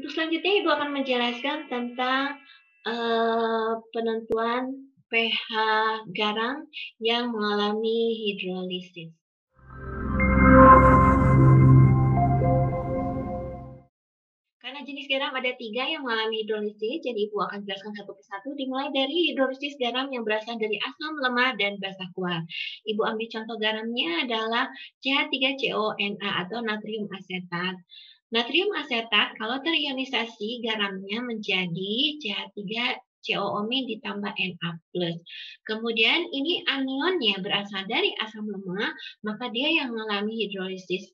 Untuk selanjutnya Ibu akan menjelaskan tentang penentuan pH garam yang mengalami hidrolisis. Karena jenis garam ada 3 yang mengalami hidrolisis, jadi Ibu akan jelaskan satu persatu dimulai dari hidrolisis garam yang berasal dari asam lemah dan basa kuat. Ibu ambil contoh garamnya adalah CH3CONA atau natrium asetat. Natrium asetat kalau terionisasi garamnya menjadi CH3COO- ditambah Na+. Kemudian ini anionnya berasal dari asam lemah, maka dia yang mengalami hidrolisis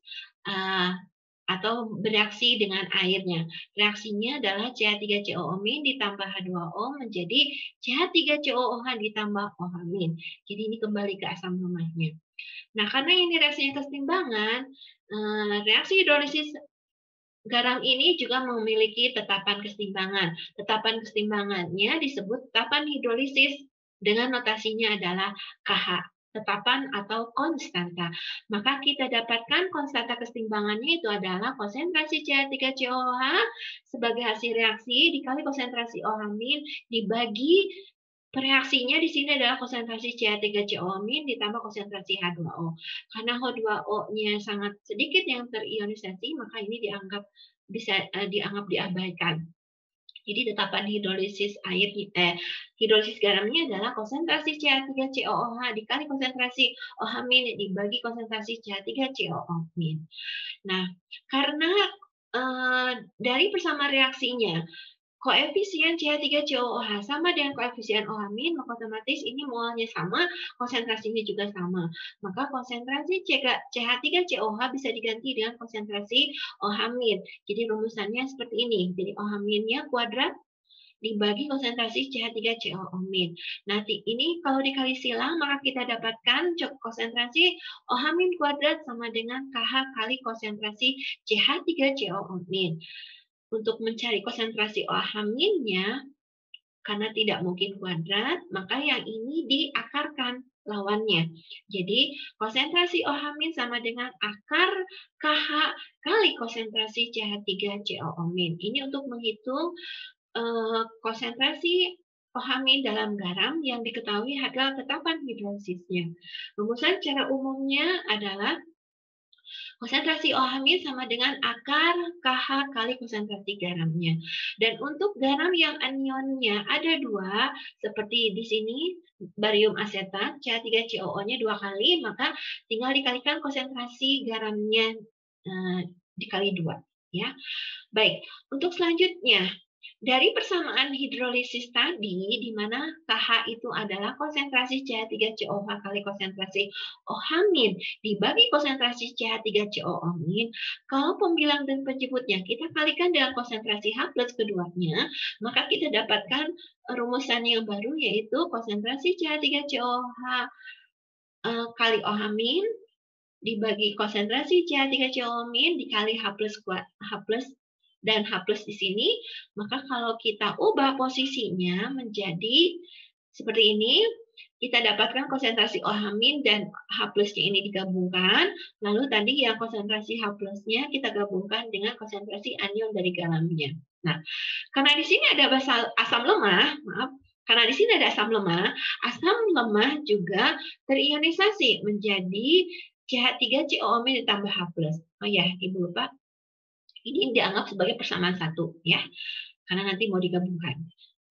atau bereaksi dengan airnya. Reaksinya adalah CH3COO- ditambah H2O menjadi CH3COOH ditambah OH-. Jadi ini kembali ke asam lemahnya. Nah, karena ini reaksinya kesetimbangan, reaksi hidrolisis garam ini juga memiliki tetapan kesetimbangan. Tetapan kesetimbangannya disebut tetapan hidrolisis dengan notasinya adalah KH, tetapan atau konstanta. Maka kita dapatkan konstanta kesetimbangannya itu adalah konsentrasi CH3COOH sebagai hasil reaksi dikali konsentrasi OH- dibagi reaksinya di sini adalah konsentrasi CH3COO- ditambah konsentrasi H2O. Karena H2O-nya sangat sedikit yang terionisasi, maka ini bisa dianggap diabaikan. Jadi tetapan hidrolisis garamnya adalah konsentrasi CH3COOH dikali konsentrasi OH- dibagi konsentrasi CH3COO-. Nah, karena dari persamaan reaksinya koefisien CH3COOH sama dengan koefisien OH-, maka otomatis ini molnya sama, konsentrasinya juga sama. Maka konsentrasi CH3COOH bisa diganti dengan konsentrasi OH-. Jadi rumusannya seperti ini. Jadi OH-nya kuadrat dibagi konsentrasi CH3COO-. Nanti ini kalau dikali silang, maka kita dapatkan konsentrasi OH- kuadrat sama dengan KH kali konsentrasi CH3COO-. Untuk mencari konsentrasi OH-nya, karena tidak mungkin kuadrat, maka yang ini diakarkan lawannya. Jadi konsentrasi OH- sama dengan akar KH kali konsentrasi CH3COO-. Ini untuk menghitung konsentrasi OH- dalam garam yang diketahui adalah tetapan hidrolisisnya. Rumusan secara umumnya adalah konsentrasi OH- sama dengan akar KH kali konsentrasi garamnya. Dan untuk garam yang anionnya ada 2, seperti di sini barium asetat, CH3COO-nya 2 kali, maka tinggal dikalikan konsentrasi garamnya dikali 2. Ya. Baik, untuk selanjutnya, dari persamaan hidrolisis tadi, di mana KH itu adalah konsentrasi CH3COOH kali konsentrasi OH- dibagi konsentrasi CH3COO-, kalau pembilang dan penjemputnya kita kalikan dengan konsentrasi H plus keduanya, maka kita dapatkan rumusan yang baru, yaitu konsentrasi CH3COOH kali OH- dibagi konsentrasi CH3COO- dikali H plus dan H plus di sini, maka kalau kita ubah posisinya menjadi seperti ini, kita dapatkan konsentrasi OH- dan H plusnya ini digabungkan, lalu tadi yang konsentrasi H plusnya kita gabungkan dengan konsentrasi anion dari garamnya. Nah, karena di sini ada asam lemah, karena di sini ada asam lemah juga terionisasi menjadi CH3COO- ditambah H+. Oh ya, Ibu lupa, ini dianggap sebagai persamaan satu ya, karena nanti mau digabungkan.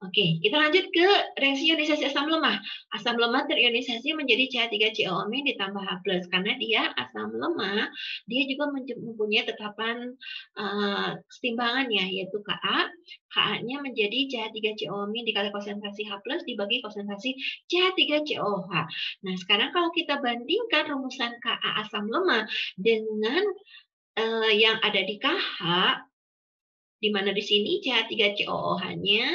Oke, kita lanjut ke reaksi ionisasi asam lemah. Asam lemah terionisasi menjadi CH3COO- ditambah H+. Karena dia asam lemah, dia juga mempunyai tetapan kesetimbangannya, yaitu Ka. Ka-nya menjadi CH3COO- dikali konsentrasi H+, dibagi konsentrasi CH3COOH. Nah, sekarang kalau kita bandingkan rumusan Ka asam lemah dengan yang ada di KH, di mana di sini CH3COOH-nya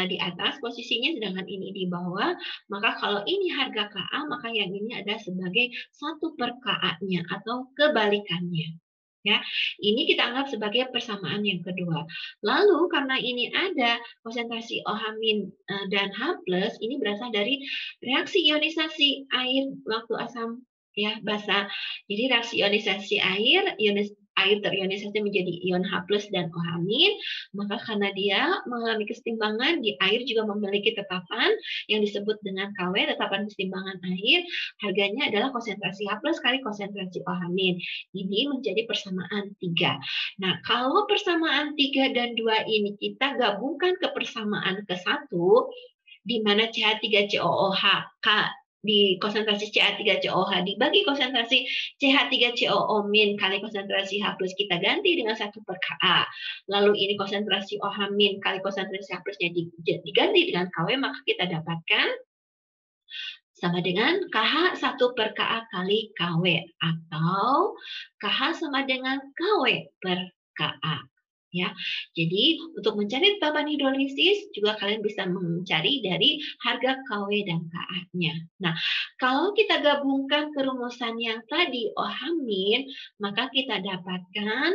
di atas posisinya, sedangkan ini di bawah, maka kalau ini harga Ka, maka yang ini ada sebagai 1/Ka-nya atau kebalikannya. Ya, ini kita anggap sebagai persamaan yang kedua. Lalu karena ini ada konsentrasi OH- dan H+, ini berasal dari reaksi ionisasi air waktu asam ya basa. Jadi reaksi ionisasi air, air terionisasi menjadi ion H+ dan OH-, maka karena dia mengalami kesetimbangan, di air juga memiliki tetapan yang disebut dengan KW, tetapan kesetimbangan air, harganya adalah konsentrasi H+ kali konsentrasi OH-. Ini menjadi persamaan 3. Nah, kalau persamaan 3 dan 2 ini kita gabungkan ke persamaan ke-1, di mana CH3COOH di konsentrasi CH3COOH dibagi konsentrasi CH3COO- kali konsentrasi H+ kita ganti dengan 1/Ka. Lalu ini konsentrasi OH- kali konsentrasi H+-nya diganti dengan Kw, maka kita dapatkan sama dengan KH 1/Ka kali Kw, atau KH sama dengan Kw per Ka. Ya, jadi untuk mencari tetapan hidrolisis juga kalian bisa mencari dari harga KW dan KA-nya. Nah, kalau kita gabungkan ke rumusan yang tadi OH-, maka kita dapatkan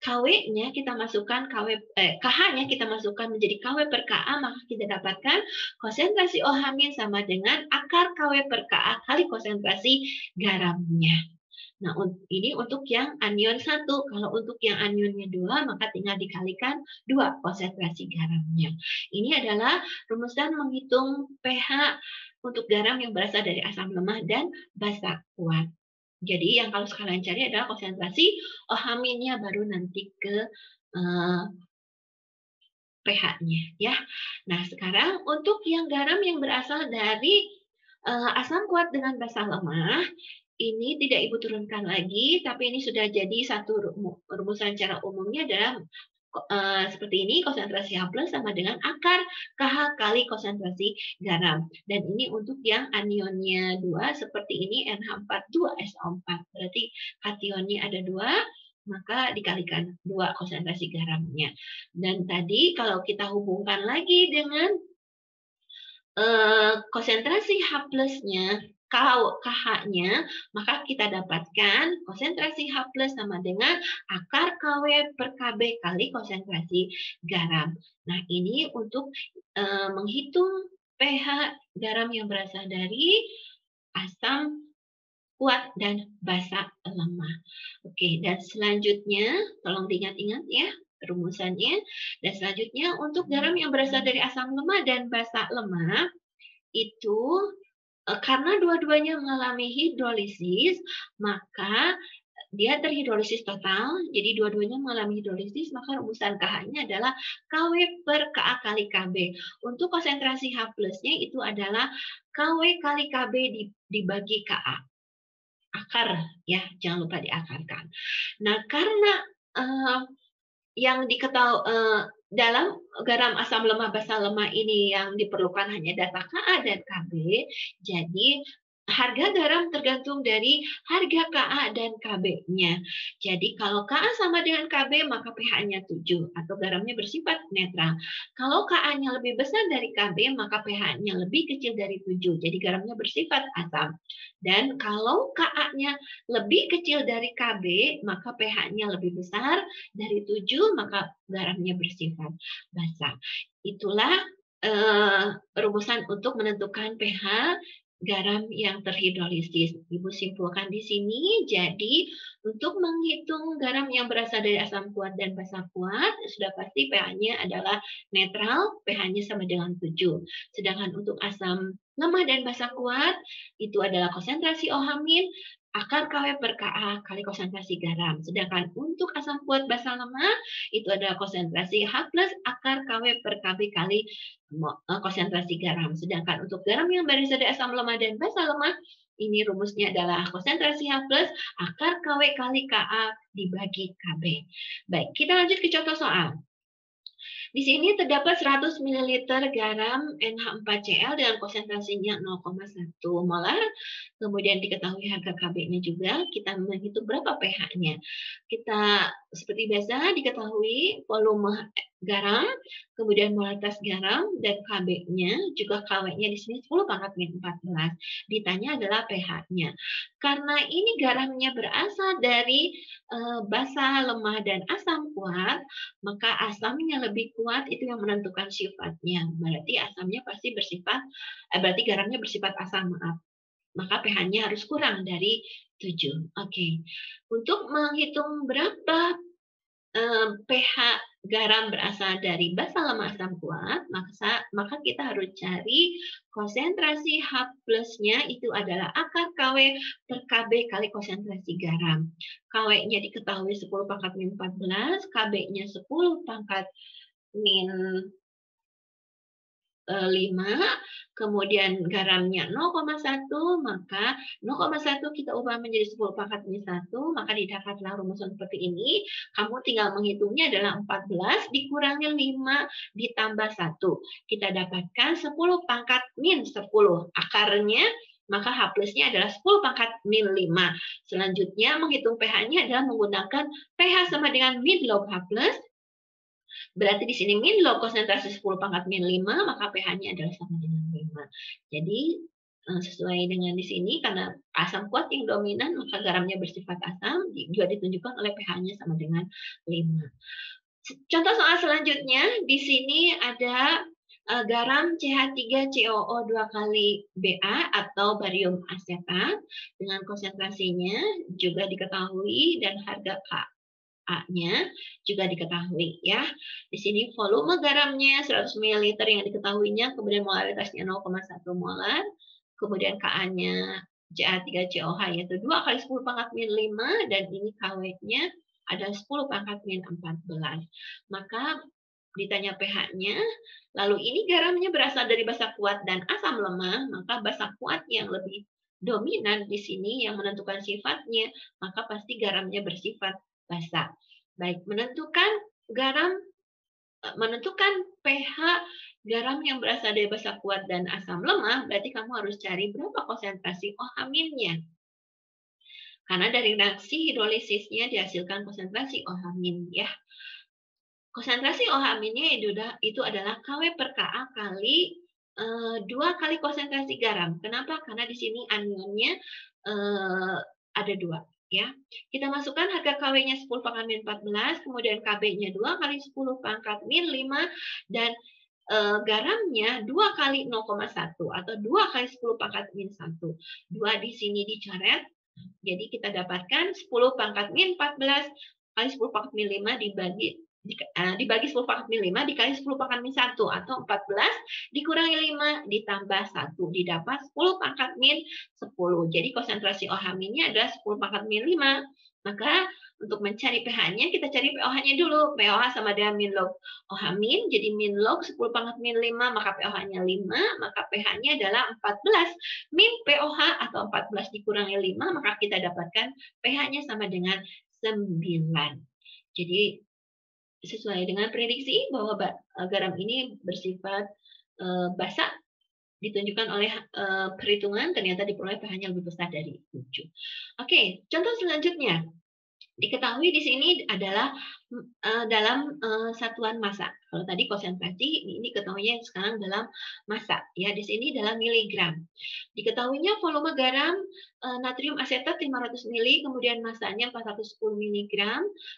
KW-nya kita masukkan KH-nya kita masukkan menjadi KW per Ka, maka kita dapatkan konsentrasi OH- sama dengan akar KW per Ka kali konsentrasi garamnya. Nah, ini untuk yang anion 1. Kalau untuk yang anionnya 2, maka tinggal dikalikan 2 konsentrasi garamnya. Ini adalah rumusan menghitung pH untuk garam yang berasal dari asam lemah dan basa kuat. Jadi yang kalau kalian cari adalah konsentrasi OH-nya, baru nanti ke pH-nya ya. Nah, sekarang untuk yang garam yang berasal dari asam kuat dengan basa lemah, ini tidak Ibu turunkan lagi, tapi ini sudah jadi satu rumusan secara umumnya adalah seperti ini, konsentrasi H+ sama dengan akar KH kali konsentrasi garam. Dan ini untuk yang anionnya 2 seperti ini, NH42SO4. Berarti kationnya ada 2, maka dikalikan 2 konsentrasi garamnya. Dan tadi kalau kita hubungkan lagi dengan konsentrasi H+-nya, KH-nya, maka kita dapatkan konsentrasi H+ sama dengan akar KW per KB kali konsentrasi garam. Nah, ini untuk menghitung pH garam yang berasal dari asam kuat dan basa lemah. Oke, dan selanjutnya tolong diingat-ingat ya rumusannya. Dan selanjutnya untuk garam yang berasal dari asam lemah dan basa lemah itu karena dua-duanya mengalami hidrolisis, maka dia terhidrolisis total, jadi dua-duanya mengalami hidrolisis, maka rumusan KH-nya adalah KW per Ka kali Kb. Untuk konsentrasi H+-nya itu adalah KW kali Kb dibagi Ka. Akar, ya, jangan lupa diakarkan. Nah, karena yang diketahui dalam garam asam lemah basa lemah ini yang diperlukan hanya data Ka dan Kb, jadi harga garam tergantung dari harga Ka dan Kb-nya. Jadi kalau Ka sama dengan Kb, maka pH-nya 7 atau garamnya bersifat netral. Kalau Ka-nya lebih besar dari Kb, maka pH-nya lebih kecil dari 7. Jadi garamnya bersifat asam. Dan kalau Ka-nya lebih kecil dari Kb, maka pH-nya lebih besar dari 7, maka garamnya bersifat basa. Itulah rumusan untuk menentukan pH garam yang terhidrolisis. Ibu simpulkan di sini, jadi untuk menghitung garam yang berasal dari asam kuat dan basa kuat, sudah pasti pH-nya adalah netral, pH-nya sama dengan 7. Sedangkan untuk asam lemah dan basa kuat, itu adalah konsentrasi OH- akar KW per Ka kali konsentrasi garam. Sedangkan untuk asam kuat basa lemah, itu adalah konsentrasi H+ akar KW per Kb kali konsentrasi garam. Sedangkan untuk garam yang berasal dari asam lemah dan basa lemah, ini rumusnya adalah konsentrasi H+ akar KW kali Ka dibagi Kb. Baik, kita lanjut ke contoh soal. Di sini terdapat 100 ml garam NH4Cl dengan konsentrasinya 0,1 molar. Kemudian diketahui harga Kb-nya juga, kita menghitung berapa pH-nya. Kita seperti biasa diketahui volume garam, kemudian molaritas garam, dan Kb-nya, juga Kw-nya di sini 10⁻⁴. Ditanya adalah pH-nya. Karena ini garamnya berasal dari basa, lemah, dan asam kuat, maka asamnya lebih kuat itu yang menentukan sifatnya. Berarti asamnya pasti berarti garamnya bersifat asam, maaf. Maka pH-nya harus kurang dari 7. Oke. Untuk menghitung berapa pH garam berasal dari basa lemah asam kuat, maka kita harus cari konsentrasi H plusnya itu adalah akar KW per KB kali konsentrasi garam. KW-nya diketahui 10 pangkat min 14, KB-nya 10 pangkat min 5, kemudian garamnya 0,1, maka 0,1 kita ubah menjadi 10 pangkat min 1, maka didapatlah rumus seperti ini. Kamu tinggal menghitungnya adalah 14 dikurangi 5 ditambah 1. Kita dapatkan 10 pangkat min 10. Akarnya, maka H plusnya adalah 10 pangkat min 5. Selanjutnya, menghitung pH-nya adalah menggunakan pH sama dengan min log H plus. Berarti di sini min log konsentrasi 10 pangkat min 5, maka pH-nya adalah sama dengan 5. Jadi sesuai dengan di sini, karena asam kuat yang dominan, maka garamnya bersifat asam, juga ditunjukkan oleh pH-nya sama dengan 5. Contoh soal selanjutnya, di sini ada garam CH3COO 2 kali Ba atau barium asetat dengan konsentrasinya juga diketahui dan harga A-nya juga diketahui ya. Di sini volume garamnya 100 ml yang diketahuinya, kemudian molaritasnya 0,1 molar, kemudian Ka-nya CH3COH yaitu 2 kali 10 pangkat min 5 dan ini KW-nya ada 10 pangkat min 14. Maka ditanya pH-nya, lalu ini garamnya berasal dari basa kuat dan asam lemah, maka basa kuat yang lebih dominan di sini yang menentukan sifatnya, maka pasti garamnya bersifat basa. Baik, menentukan pH garam yang berasal dari basa kuat dan asam lemah, berarti kamu harus cari berapa konsentrasi OH-nya. Karena dari reaksi hidrolisisnya dihasilkan konsentrasi OH- ya. Konsentrasi OH-nya itu adalah KW per Ka kali 2 kali konsentrasi garam. Kenapa? Karena di sini anionnya ada 2. Ya, kita masukkan harga KW-nya 10 pangkat min 14, kemudian KB-nya 2 kali 10 pangkat min 5, dan garamnya 2 kali 0,1 atau 2 kali 10 pangkat min 1. 2 di sini dicoret, jadi kita dapatkan 10 pangkat min 14 kali 10 pangkat min 5 dibagi 10 pangkat min 5 dikali 10 pangkat min 1 atau 14 dikurangi 5 ditambah 1 didapat 10 pangkat min 10. Jadi konsentrasi OH-nya adalah 10 pangkat min 5. Maka untuk mencari pH-nya kita cari pOH-nya dulu. pOH sama dengan min log OH min, jadi min log 10 pangkat min 5 maka pOH-nya 5, maka pH-nya adalah 14 min pOH atau 14 dikurangi 5 maka kita dapatkan pH-nya sama dengan 9. Jadi sesuai dengan prediksi bahwa garam ini bersifat basa, ditunjukkan oleh perhitungan ternyata diperoleh pH-nya lebih besar dari 7. Oke, contoh selanjutnya. Diketahui di sini adalah dalam satuan massa. Kalau tadi konsentrasi, ini ketahuinya sekarang dalam massa. Ya, di sini dalam miligram. Diketahuinya volume garam natrium asetat 500 ml, kemudian massanya 410 mg,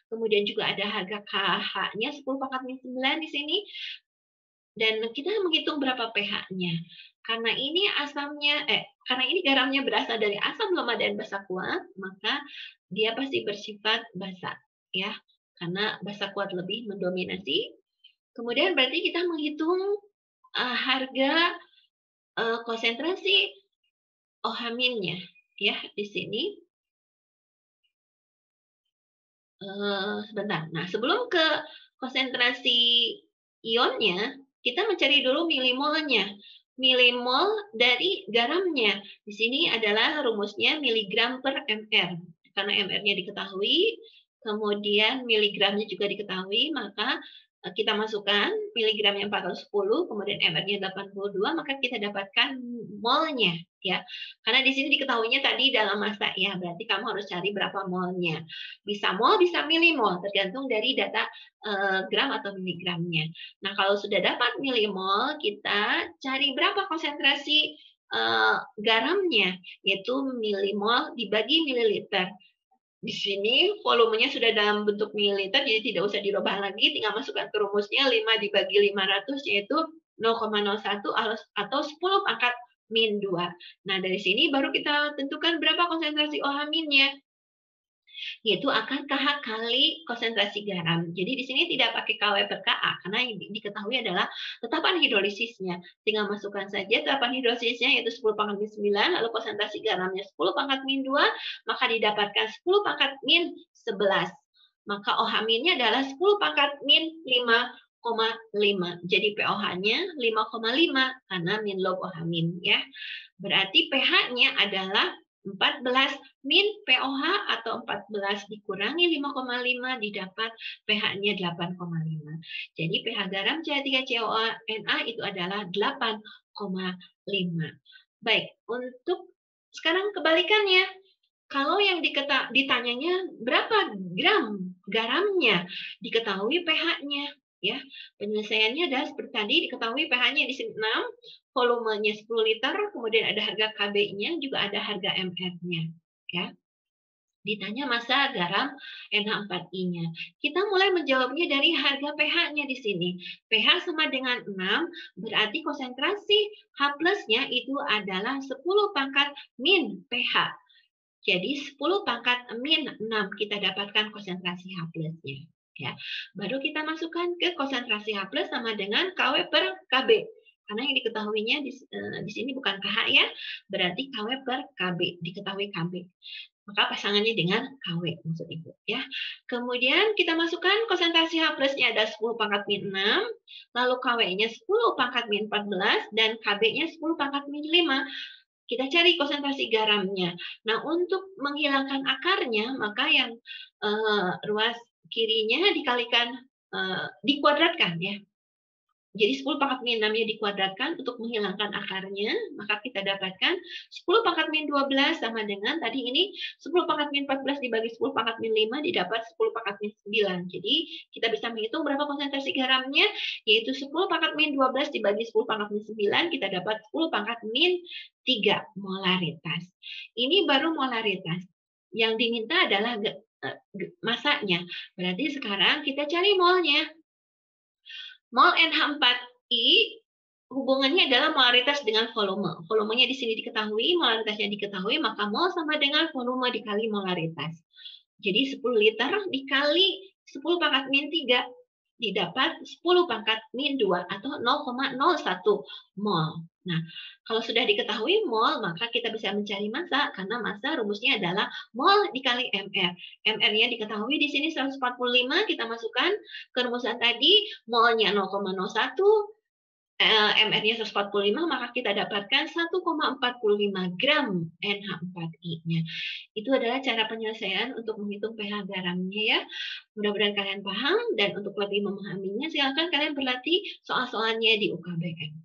kemudian juga ada harga KH-nya 10 pangkat min 9 di sini. Dan kita menghitung berapa pH-nya. Karena ini garamnya berasal dari asam lemah dan basa kuat, maka dia pasti bersifat basa, ya. Karena basa kuat lebih mendominasi. Kemudian berarti kita menghitung harga konsentrasi OH-nya, ya, di sini. Sebentar. Nah, sebelum ke konsentrasi ionnya, kita mencari dulu milimolnya. Milimol dari garamnya. Di sini adalah rumusnya miligram per mr. Karena mr-nya diketahui, kemudian miligramnya juga diketahui, maka kita masukkan miligramnya 410, kemudian mr-nya 82, maka kita dapatkan molnya, ya. Karena di sini diketahuinya tadi dalam massa, ya. Berarti kamu harus cari berapa molnya. Bisa mol, bisa milimol, tergantung dari data gram atau miligramnya. Nah, kalau sudah dapat milimol, kita cari berapa konsentrasi garamnya, yaitu milimol dibagi mililiter. Di sini volumenya sudah dalam bentuk mililiter, jadi tidak usah dirubah lagi, tinggal masukkan ke rumusnya 5 dibagi 500, yaitu 0,01 atau 10 pangkat min 2. Nah, dari sini baru kita tentukan berapa konsentrasi OH-nya, yaitu akan KH kali konsentrasi garam. Jadi di sini tidak pakai KW per KA, karena yang diketahui adalah tetapan hidrolisisnya. Tinggal masukkan saja tetapan hidrolisisnya, yaitu 10 pangkat min 9, lalu konsentrasi garamnya 10 pangkat min 2, maka didapatkan 10 pangkat min 11. Maka OH-nya adalah 10 pangkat min 5,5. Jadi pOH-nya 5,5 karena min log OH-min ya. Berarti pH-nya adalah 14 min pOH atau 14 dikurangi 5,5 didapat pH-nya 8,5. Jadi pH garam CH3CONA itu adalah 8,5. Baik, untuk sekarang kebalikannya. Kalau yang ditanyanya berapa gram garamnya, diketahui pH-nya. Ya, penyelesaiannya adalah seperti tadi, diketahui pH-nya di sini 6, volumenya 10 liter, kemudian ada harga Kb-nya, juga ada harga mR-nya. Ya. Ditanya massa garam NH4I-nya. Kita mulai menjawabnya dari harga pH-nya di sini. pH sama dengan 6, berarti konsentrasi H+-nya itu adalah 10 pangkat min pH. Jadi 10 pangkat min 6 kita dapatkan konsentrasi H+-nya. Ya. Baru kita masukkan ke konsentrasi H+ sama dengan KW per KB. Karena yang diketahuinya di sini bukan KH ya, berarti KW per KB, diketahui KB. Maka pasangannya dengan KW maksud Ibu ya. Kemudian kita masukkan konsentrasi H+-nya ada 10 pangkat min 6, lalu KW-nya 10 pangkat min 14 dan KB-nya 10 pangkat min 5. Kita cari konsentrasi garamnya. Nah, untuk menghilangkan akarnya, maka yang ruas kirinya dikalikan, dikuadratkan ya. Jadi 10 pangkat min 6-nya dikuadratkan untuk menghilangkan akarnya, maka kita dapatkan 10 pangkat min 12 sama dengan tadi ini 10 pangkat min 14 dibagi 10 pangkat min 5 didapat 10 pangkat min 9. Jadi kita bisa menghitung berapa konsentrasi garamnya, yaitu 10 pangkat min 12 dibagi 10 pangkat min 9, kita dapat 10 pangkat min 3 molaritas. Ini baru molaritas. Yang diminta adalah masanya. Berarti sekarang kita cari molnya. Mol NH4I hubungannya adalah molaritas dengan volume. Volumenya di sini diketahui, molaritasnya diketahui, maka mol sama dengan volume dikali molaritas. Jadi 10 liter dikali 10 pangkat min 3 didapat 10 pangkat min 2 atau 0,01 mol. Nah, kalau sudah diketahui mol, maka kita bisa mencari massa, karena massa rumusnya adalah mol dikali mR. mR-nya diketahui di sini 145, kita masukkan ke rumusan tadi, molnya 0,01, MR-nya 145, maka kita dapatkan 1,45 gram NH4I-nya. Itu adalah cara penyelesaian untuk menghitung pH garamnya ya. Mudah-mudahan kalian paham, dan untuk lebih memahaminya, silakan kalian berlatih soal-soalnya di UKBM.